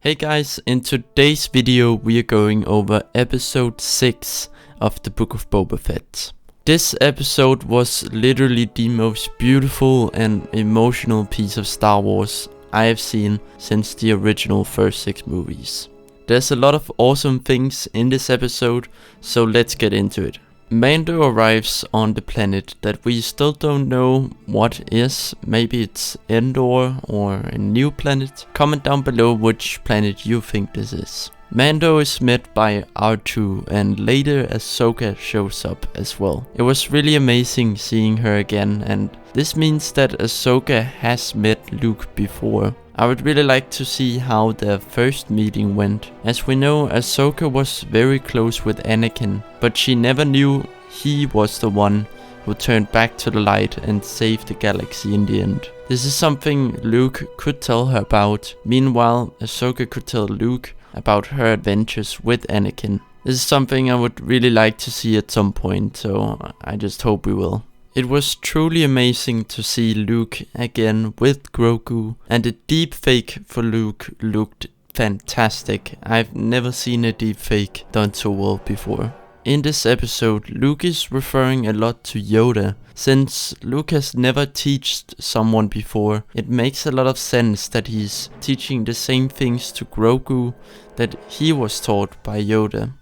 Hey guys, in today's video we are going over episode 6 of the Book of Boba Fett. This episode was literally the most beautiful and emotional piece of Star Wars I have seen since the original first 6 movies. There's a lot of awesome things in this episode, so let's get into it. Mando arrives on the planet that we still don't know what is. Maybe it's Endor or a new planet. Comment down below which planet you think this is. Mando is met by R2 and later Ahsoka shows up as well. It was really amazing seeing her again, and this means that Ahsoka has met Luke before. I would really like to see how their first meeting went. As we know, Ahsoka was very close with Anakin, but she never knew he was the one who turned back to the light and saved the galaxy in the end. This is something Luke could tell her about. Meanwhile, Ahsoka could tell Luke about her adventures with Anakin. This is something I would really like to see at some point, so I just hope we will. It was truly amazing to see Luke again with Grogu, and the deepfake for Luke looked fantastic. I've never seen a deepfake done so well before. In this episode, Luke is referring a lot to Yoda. Since Luke has never taught someone before, it makes a lot of sense that he's teaching the same things to Grogu that he was taught by Yoda.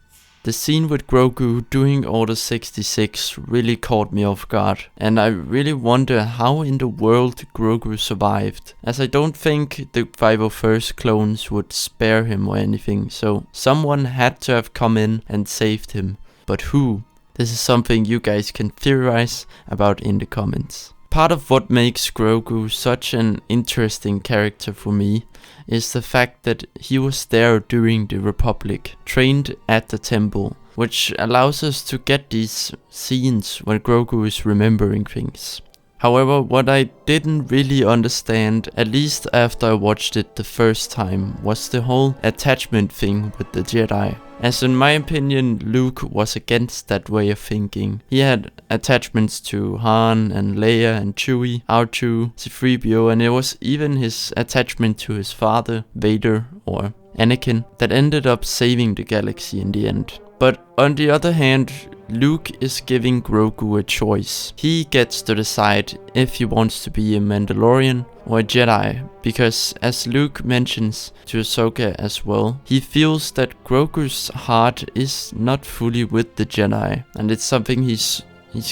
The scene with Grogu doing Order 66 really caught me off guard, and I really wonder how in the world Grogu survived, as I don't think the 501st clones would spare him or anything, so someone had to have come in and saved him. But who? This is something you guys can theorize about in the comments. Part of what makes Grogu such an interesting character for me is the fact that he was there during the Republic, trained at the temple, which allows us to get these scenes when Grogu is remembering things. However, what I didn't really understand, at least after I watched it the first time, was the whole attachment thing with the Jedi. As in my opinion, Luke was against that way of thinking. He had attachments to Han and Leia and Chewie, R2, C-3PO, and it was even his attachment to his father, Vader or Anakin, that ended up saving the galaxy in the end. But on the other hand, Luke is giving Grogu a choice. He gets to decide if he wants to be a Mandalorian or a Jedi, because as Luke mentions to Ahsoka as well, he feels that Grogu's heart is not fully with the Jedi, and it's something he's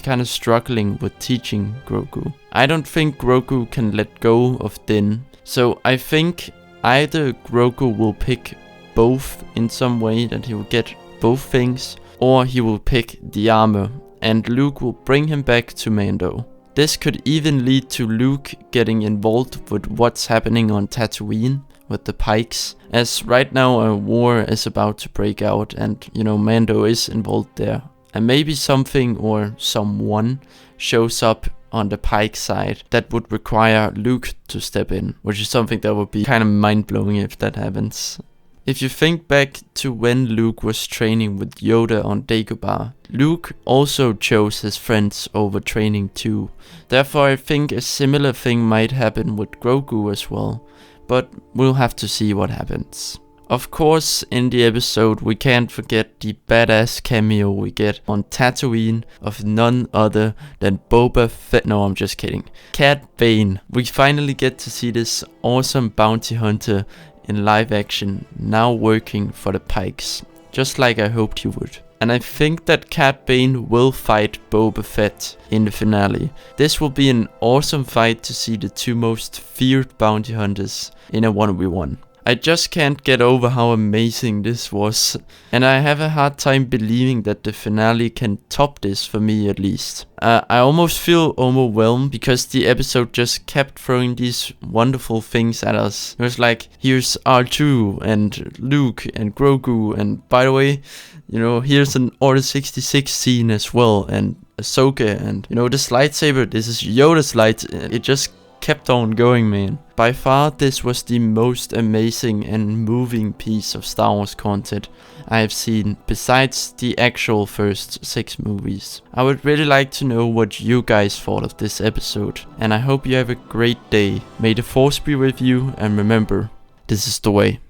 kind of struggling with teaching Grogu. I don't think Grogu can let go of Din, so I think either Grogu will pick both in some way, that he will get both things, or he will pick the armor and Luke will bring him back to Mando. This could even lead to Luke getting involved with what's happening on Tatooine with the Pikes, as right now a war is about to break out and Mando is involved there. And maybe something or someone shows up on the Pike side that would require Luke to step in, which is something that would be kind of mind-blowing if that happens. If you think back to when Luke was training with Yoda on Dagobah, Luke also chose his friends over training too. Therefore I think a similar thing might happen with Grogu as well, but we'll have to see what happens. Of course, in the episode we can't forget the badass cameo we get on Tatooine of none other than Boba Fett. No, I'm just kidding. Cad Bane. We finally get to see this awesome bounty hunter in live action, now working for the Pikes, just like I hoped he would. And I think that Cad Bane will fight Boba Fett in the finale. This will be an awesome fight to see the two most feared bounty hunters in a 1v1. I just can't get over how amazing this was, and I have a hard time believing that the finale can top this, for me at least. I almost feel overwhelmed because the episode just kept throwing these wonderful things at us. It was like, here's R2 and Luke and Grogu, and by the way, here's an Order 66 scene as well, and Ahsoka, and this lightsaber, this is Yoda's light. It just kept on going, man. By far, this was the most amazing and moving piece of Star Wars content I have seen, besides the actual first 6 movies. I would really like to know what you guys thought of this episode, and I hope you have a great day. May the Force be with you, and remember, this is the way.